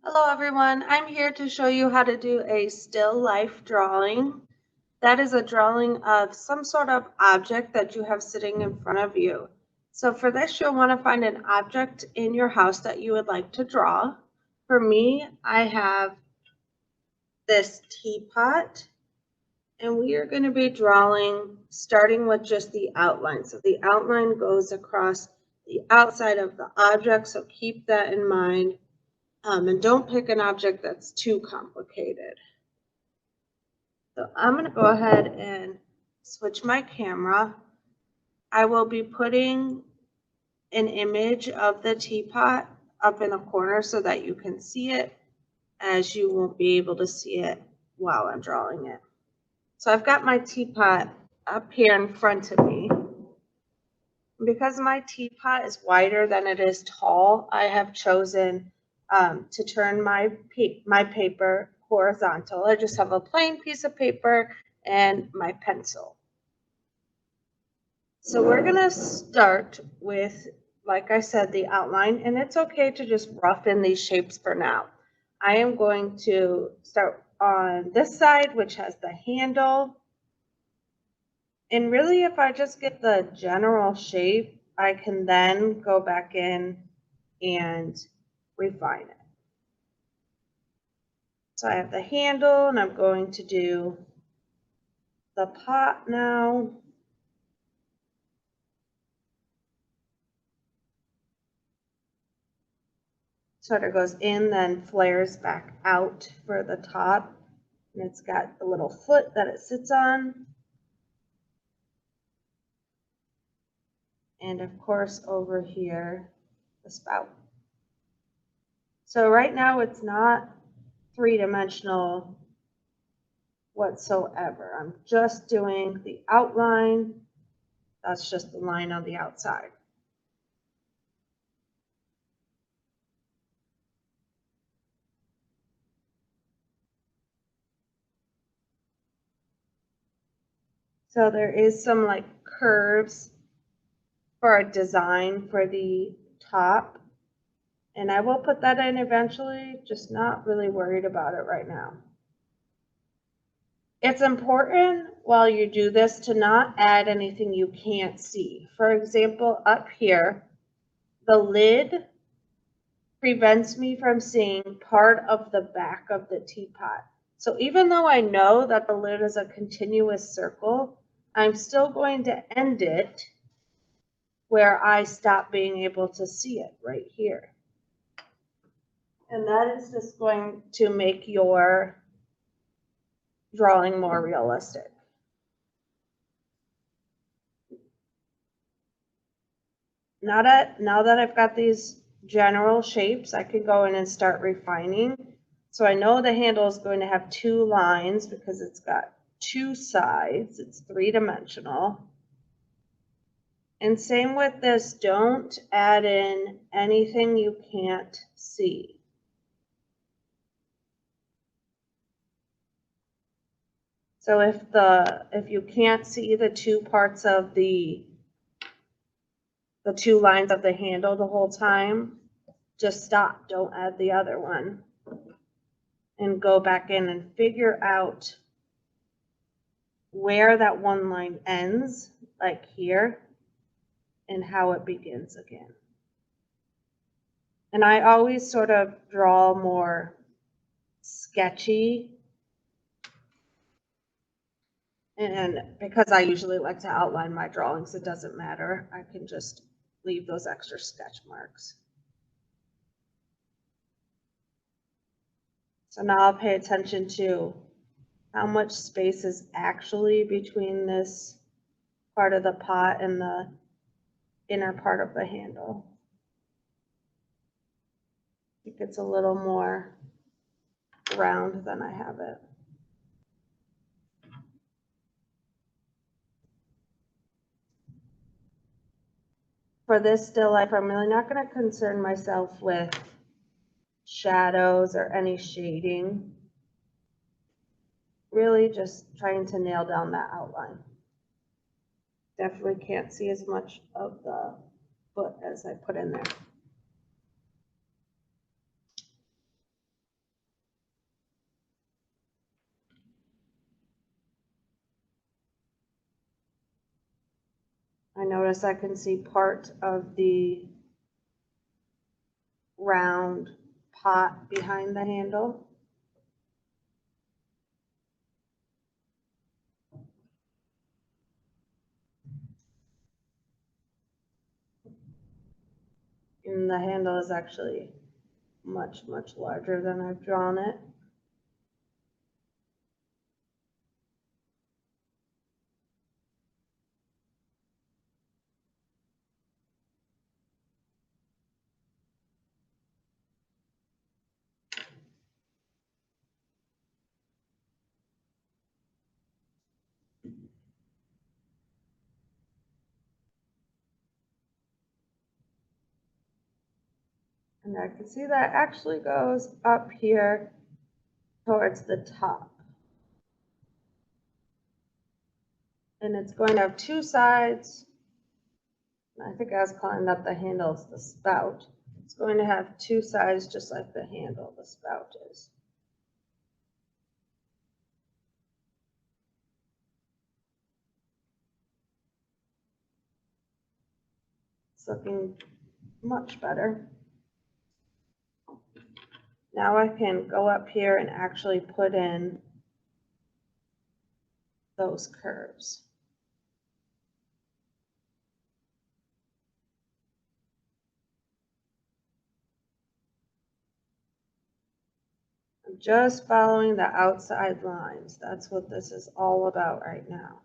Hello everyone, I'm here to show you how to do a still life drawing. That is a drawing of some sort of object that you have sitting in front of you. So for this, you'll want to find an object in your house that you would like to draw. For me, I have this teapot, and we are going to be drawing starting with just the outline. So the outline goes across the outside of the object, so keep that in mind. And don't pick an object that's too complicated. So I'm going to go ahead and switch my camera. I will be putting an image of the teapot up in the corner so that you can see it, as you won't be able to see it while I'm drawing it. So I've got my teapot up here in front of me. Because my teapot is wider than it is tall, I have chosen to turn my paper horizontal. I just have a plain piece of paper and my pencil. So we're going to start with, like I said, the outline, and it's okay to just rough in these shapes for now. I am going to start on this side, which has the handle. And really, if I just get the general shape, I can then go back in and refine it. So I have the handle, and I'm going to do the pot now. Sort of goes in, then flares back out for the top. And it's got the little foot that it sits on. And of course, over here, the spout. So right now it's not three-dimensional whatsoever. I'm just doing the outline. That's just the line on the outside. So there is some like curves for a design for the top, and I will put that in eventually, just not really worried about it right now. It's important while you do this to not add anything you can't see. For example, up here, the lid prevents me from seeing part of the back of the teapot. So even though I know that the lid is a continuous circle, I'm still going to end it where I stop being able to see it right here. And that is just going to make your drawing more realistic. Now that I've got these general shapes, I can go in and start refining. So I know the handle is going to have two lines because it's got two sides. It's three-dimensional. And same with this, don't add in anything you can't see. So if you can't see the two parts of the two lines of the handle the whole time, just stop, don't add the other one. And go back in and figure out where that one line ends, like here, and how it begins again. And I always sort of draw more sketchy, and because I usually like to outline my drawings, it doesn't matter. I can just leave those extra sketch marks. So now I'll pay attention to how much space is actually between this part of the pot and the inner part of the handle. I think it's a little more round than I have it. For this still life, I'm really not going to concern myself with shadows or any shading. Really just trying to nail down that outline. Definitely can't see as much of the foot as I put in there. I notice I can see part of the round pot behind the handle. And the handle is actually much, much larger than I've drawn it. And I can see that actually goes up here towards the top. And it's going to have two sides. I think I was calling that the handle is the spout. It's going to have two sides just like the handle, the spout is. It's looking much better. Now I can go up here and actually put in those curves. I'm just following the outside lines. That's what this is all about right now.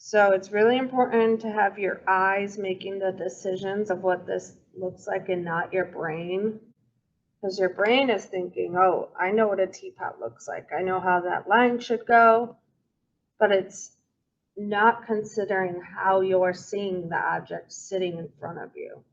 So it's really important to have your eyes making the decisions of what this looks like and not your brain. Because your brain is thinking, oh, I know what a teapot looks like. I know how that line should go. But it's not considering how you're seeing the object sitting in front of you.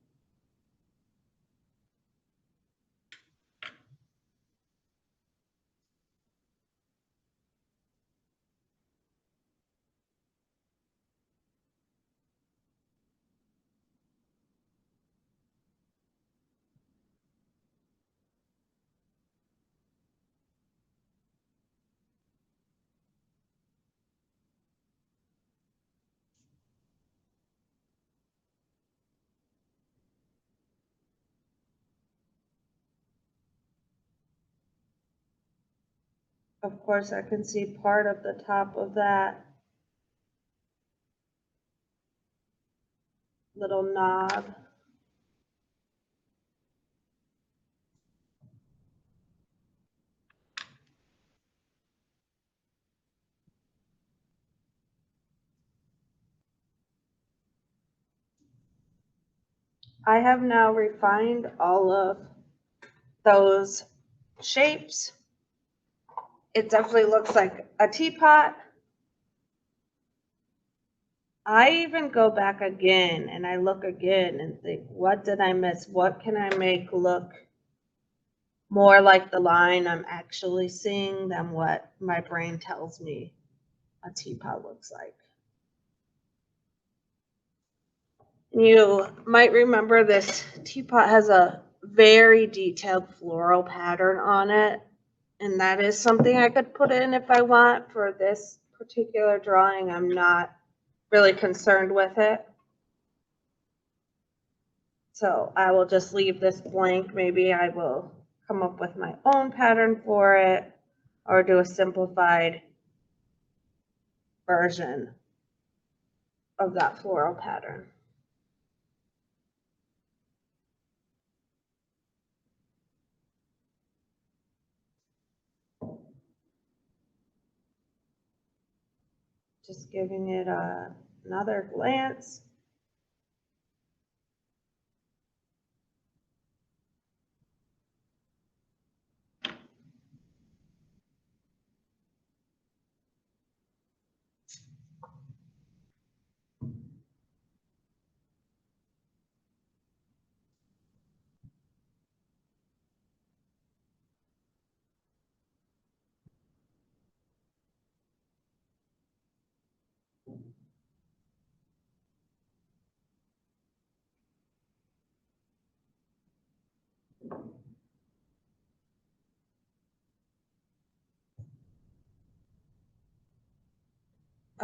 Of course, I can see part of the top of that little knob. I have now refined all of those shapes. It definitely looks like a teapot. I even go back again and I look again and think, what did I miss? What can I make look more like the line I'm actually seeing than what my brain tells me a teapot looks like? You might remember this teapot has a very detailed floral pattern on it, and that is something I could put in if I want. For this particular drawing, I'm not really concerned with it. So I will just leave this blank. Maybe I will come up with my own pattern for it or do a simplified version of that floral pattern. Just giving it another glance.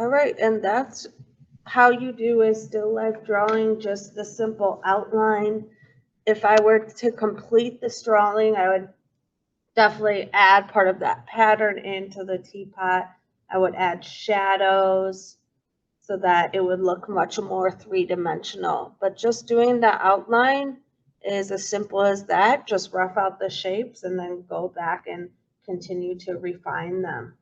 All right, and that's how you do a still life drawing, just the simple outline. If I were to complete this drawing, I would definitely add part of that pattern into the teapot. I would add shadows so that it would look much more three-dimensional. But just doing the outline is as simple as that. Just rough out the shapes and then go back and continue to refine them.